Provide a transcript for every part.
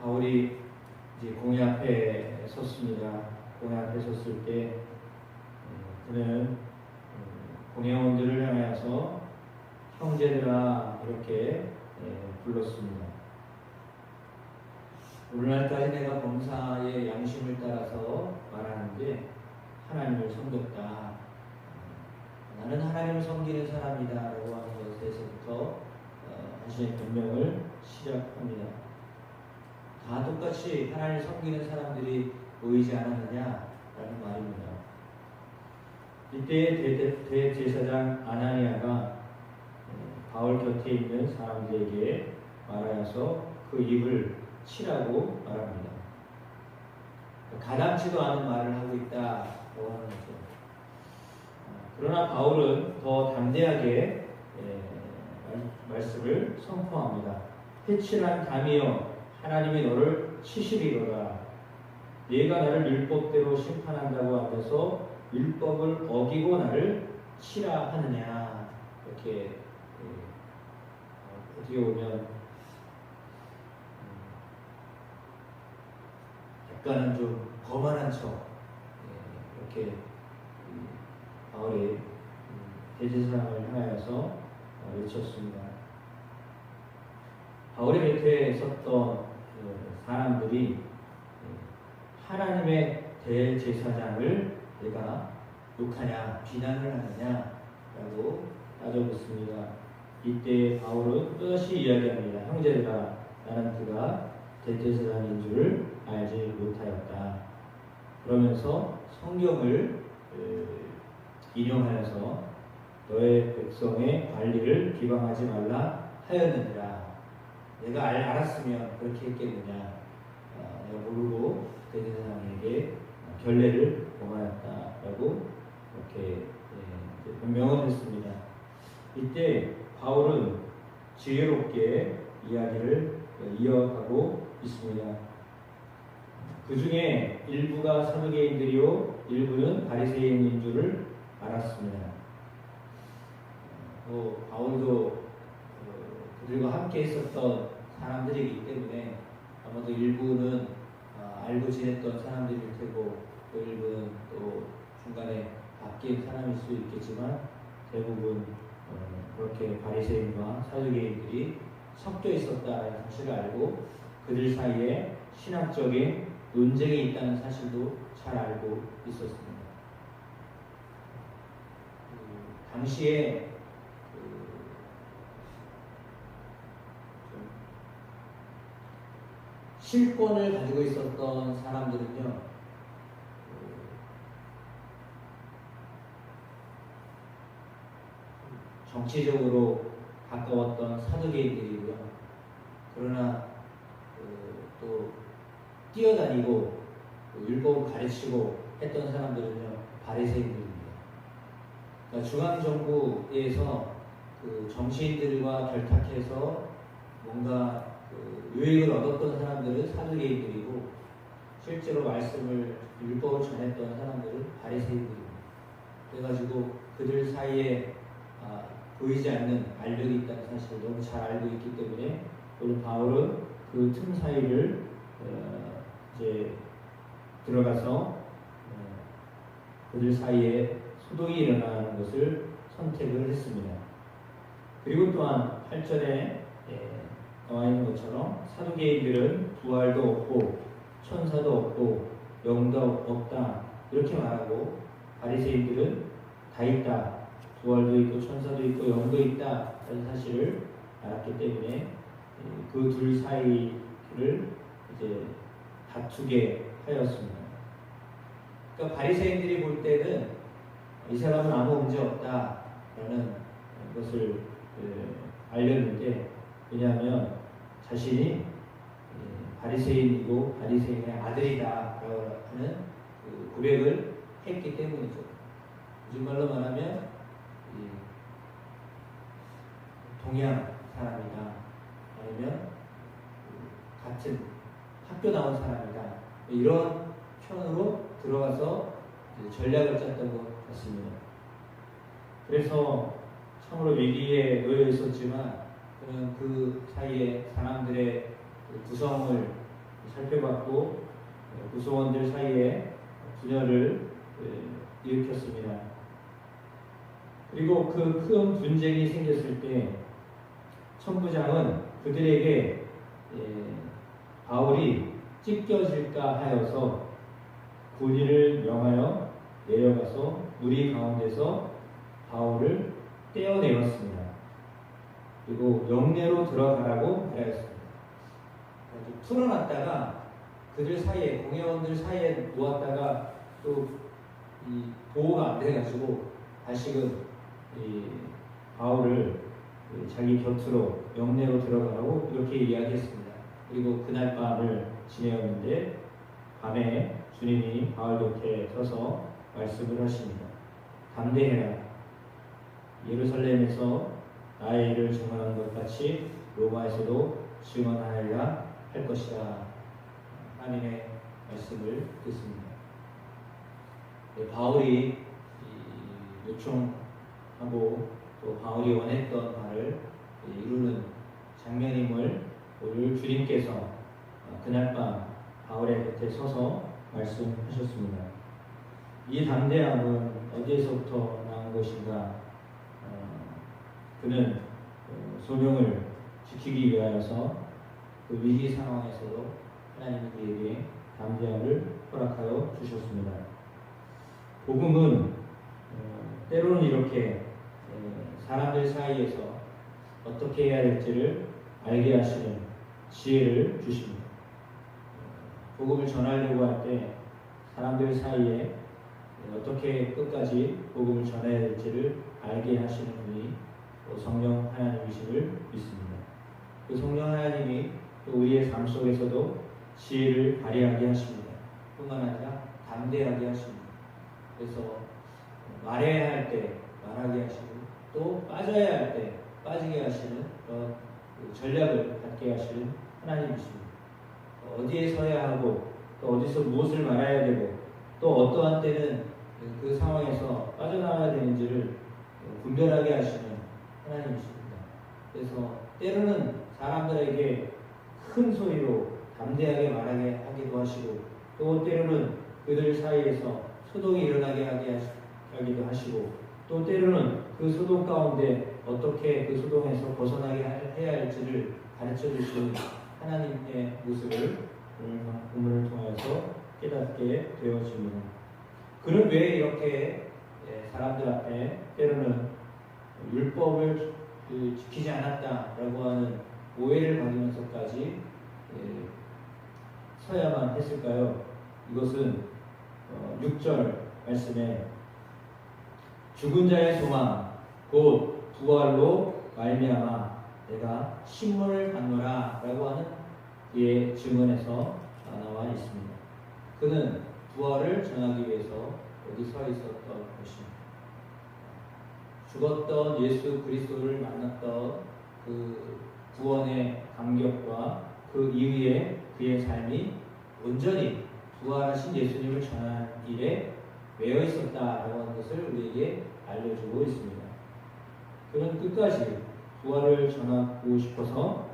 바울이 이제 공회 앞에 섰습니다. 공회 앞에 섰을 때 그는 공회원들을 향하여서 형제들아 이렇게 불렀습니다. 오늘날까지 내가 범사의 양심을 따라서 말하는데 하나님을 섬겼다. 나는 하나님을 섬기는 사람이다 라고 하는 것에서부터 자신의 변명을 시작합니다. 다 똑같이 하나님을 섬기는 사람들이 보이지 않았느냐라는 말입니다. 이때 대제사장 아나니아가 바울 곁에 있는 사람들에게 말하여서 그 입을 치라고 말합니다. 가당치도 않은 말을 하고 있다고 하는 거죠. 그러나 바울은 더 담대하게 말씀을 선포합니다. 회칠한 담이여 하나님이 너를 치시리로다. 네가 나를 율법대로 심판한다고 하면서 율법을 어기고 나를 치라 하느냐. 이렇게 어떻게 보면 약간은 좀 거만한 척 이렇게 바울이 대제사장을 향하여서 외쳤습니다. 바울의 곁에 있었던 사람들이 하나님의 대제사장을 내가 욕하냐 비난을 하느냐라고 따져묻습니다. 이때 바울은 또다시 이야기합니다. 형제들아 나는 그가 대제사장인 줄을 알지 못하였다. 그러면서 성경을 인용하여서 너의 백성의 관리를 비방하지 말라 하였느니라. 내가 알았으면 그렇게 했겠느냐. 내가 모르고 대제사장에게 결례를 범하였다라고 이렇게 변명을 했습니다. 이때 바울은 지혜롭게 이야기를 이어가고 있습니다. 그 중에 일부가 사두개인들이요 일부는 바리새인인 줄을 알았습니다. 바울도 그들과 함께 있었던 사람들이기 때문에 아마도 일부는 알고 지냈던 사람들일 테고 또 일부는 또 중간에 바뀐 사람일 수 있겠지만 대부분 그렇게 바리새인과 사두개인들이 섞여 있었다는 사실을 알고 그들 사이에 신학적인 논쟁이 있다는 사실도 잘 알고 있었습니다. 당시에 실권을 가지고 있었던 사람들은요, 정치적으로 가까웠던 사두개인들이고요. 그러나 또 뛰어다니고 율법을 가르치고 했던 사람들은요 바리새인들입니다. 그러니까 중앙 정부에서 그 정치인들과 결탁해서 뭔가 유익을 얻었던 사람들은 사두개인들이고 실제로 말씀을 율법을 전했던 사람들은 바리새인들입니다. 그래가지고 그들 사이에 보이지 않는 알력이 있다는 사실을 너무 잘 알고 있기 때문에 오늘 바울은 그 틈 사이를 이제 들어가서 그들 사이에 소동이 일어나는 것을 선택을 했습니다. 그리고 또한 8절에 나와 있는 것처럼 사두개인들은 부활도 없고 천사도 없고 영도 없다 이렇게 말하고 바리새인들은 다 있다. 부활도 있고 천사도 있고 영도 있다 라는 사실을 알았기 때문에 그 둘 사이를 이제 다투게 하였습니다. 그러니까 바리새인들이 볼 때는 이 사람은 아무 문제 없다라는 것을 알렸는데 왜냐하면 자신이 바리새인이고 바리새인의 아들이다라고 하는 그 고백을 했기 때문이죠. 요즘 말로 말하면 동양 사람이다 아니면 같은 학교 나온 사람이다 이런 편으로 들어가서 전략을 짰던 것 같습니다. 그래서 참으로 위기에 놓여 있었지만 그는 그 사이에 사람들의 구성을 살펴봤고 구성원들 사이에 분열을 일으켰습니다. 그리고 그 큰 분쟁이 생겼을 때 천부장은 그들에게 바울이 찢겨질까 하여서 군의를 명하여 내려가서 무리 가운데서 바울을 떼어내었습니다. 그리고 영내로 들어가라고 하였습니다. 풀어놨다가 그들 사이에, 공회원들 사이에 놓았다가 또 이 보호가 안 돼가지고 다시금 바울을 자기 곁으로 영내로 들어가라고 이렇게 이야기했습니다. 그리고 그날 밤을 지내었는데 밤에 주님이 바울 곁에 서서 말씀을 하십니다. 담대해라. 예루살렘에서 나의 일을 증언한 것 같이 로마에서도 증언하여야 할 것이라. 하나님의 말씀을 듣습니다. 바울이 요청하고 또 바울이 원했던 바를 이루는 장면임을 오늘 주님께서 그날 밤 바울의 곁에 서서 말씀하셨습니다. 이 담대함은 어디에서부터 나온 것인가? 그는 소명을 지키기 위하여서 그 위기 상황에서도 하나님이 그에게 담대함을 허락하여 주셨습니다. 복음은 때로는 이렇게 사람들 사이에서 어떻게 해야 될지를 알게 하시는 지혜를 주십니다. 복음을 전하려고 할 때 사람들 사이에 어떻게 끝까지 복음을 전해야 될지를 알게 하시는 분이 성령 하나님이심을 믿습니다. 그 성령 하나님이 또 우리의 삶 속에서도 지혜를 발휘하게 하십니다. 뿐만 아니라 담대하게 하십니다. 그래서 말해야 할 때 말하게 하시고 또 빠져야 할 때 빠지게 하시는 그런 전략을 갖게 하시는 하나님이십니다. 어디에 서야 하고 또 어디서 무엇을 말해야 되고 또 어떠한 때는 그 상황에서 빠져나와야 되는지를 분별하게 하시는 하나님이십니다. 그래서 때로는 사람들에게 큰 소리로 담대하게 말하게 하기도 하시고 또 때로는 그들 사이에서 소동이 일어나게 하기도 하시고 또 때로는 그 소동 가운데 어떻게 그 소동에서 벗어나게 해야 할지를 가르쳐 주시는 하나님의 모습을 오늘 본문을 통해서 깨닫게 되어집니다. 그는 왜 이렇게 사람들 앞에 때로는 율법을 지키지 않았다라고 하는 오해를 받으면서까지 서야만 했을까요? 이것은 6절 말씀에 죽은 자의 소망 곧 부활로 말미암아 내가 신문을 받노라 라고 하는 그의 증언에서 나와 있습니다. 그는 부활을 전하기 위해서 여기 서 있었던 것입니다. 죽었던 예수 그리스도를 만났던 그 구원의 감격과 그 이후에 그의 삶이 온전히 부활하신 예수님을 전하는 일에 매여 있었다라고 하는 것을 우리에게 알려주고 있습니다. 그는 끝까지 부활을 전하고 싶어서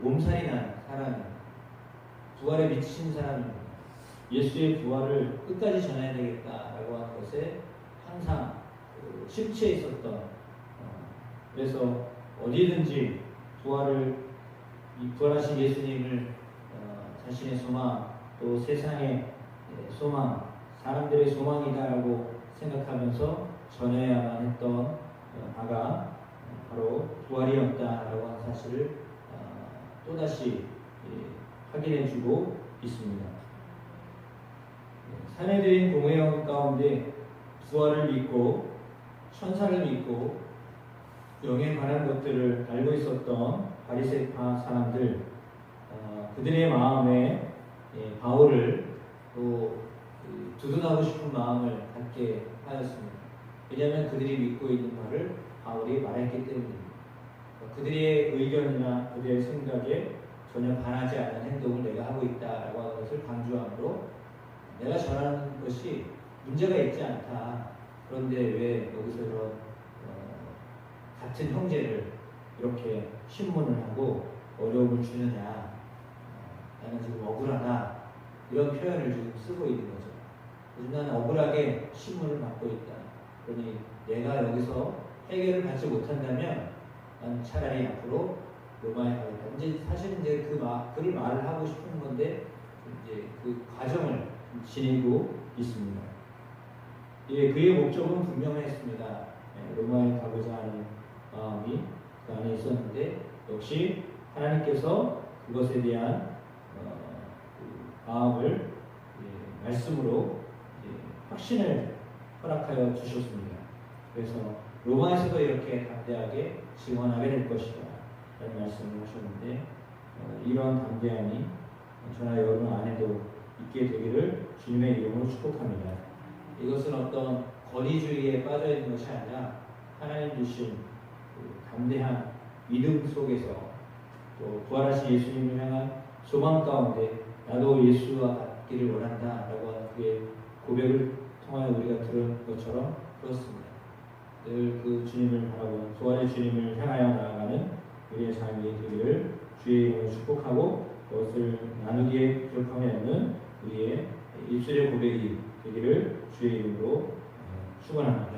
몸살이 난 사람입니다. 부활에 미친 사람입니다. 예수의 부활을 끝까지 전해야 되겠다라고 하는 것에 항상 심취해 있었던 그래서 어디든지 부활하신 예수님을 자신의 소망 또 세상의 소망 사람들의 소망이다라고 생각하면서 전해야만 했던 바가 바로 부활이었다라고 하는 사실을 또다시 확인해주고 있습니다. 사내들인 공회원 가운데 부활을 믿고 천사를 믿고 영에 관한 것들을 알고 있었던 바리새파 사람들 그들의 마음에 바울을 또 두둔하고 싶은 마음을 갖게 하였습니다. 왜냐하면 그들이 믿고 있는 바를 바울이 말했기 때문입니다. 그들의 의견이나 그들의 생각에 전혀 반하지 않는 행동을 내가 하고 있다라고 하는 것을 강조함으로 내가 전하는 것이 문제가 있지 않다. 그런데 왜 여기서 그런 같은 형제를 이렇게 신문을 하고 어려움을 주느냐. 나는 지금 억울하다. 이런 표현을 지금 쓰고 있는 거죠. 요즘 나는 억울하게 신문을 받고 있다. 그러니 내가 여기서 해결을 받지 못한다면 난 차라리 앞으로 로마에 가겠다. 이제 사실 이제 그 말을 하고 싶은 건데 이제 그 과정을 지니고 있습니다. 예, 그의 목적은 분명했습니다. 예, 로마에 가고자 하는 마음이 그 안에 있었는데 역시 하나님께서 그것에 대한 그 마음을 말씀으로 확신을 허락하여 주셨습니다. 그래서 로마에서도 이렇게 담대하게 증언하게 될 것이다 라는 말씀을 하셨는데 이런 담대함이 저나 여러분 안에도 있게 되기를 주님의 이름으로 축복합니다. 이것은 어떤 권위주의에 빠져 있는 것이 아니라 하나님 주신 그 담대한 믿음 속에서 또 부활하신 예수님을 향한 소망 가운데 나도 예수와 같기를 원한다 라고 하는 그의 고백을 통하여 우리가 들은 것처럼 그렇습니다. 늘 그 주님을 바라보는 부활의 주님을 향하여 나아가는 우리의 삶이 되기를 주의 이름으로 축복하고 그것을 나누기에 부족함이 없는 우리의 입술의 고백이 되기를 주의 이름으로 축원합니다.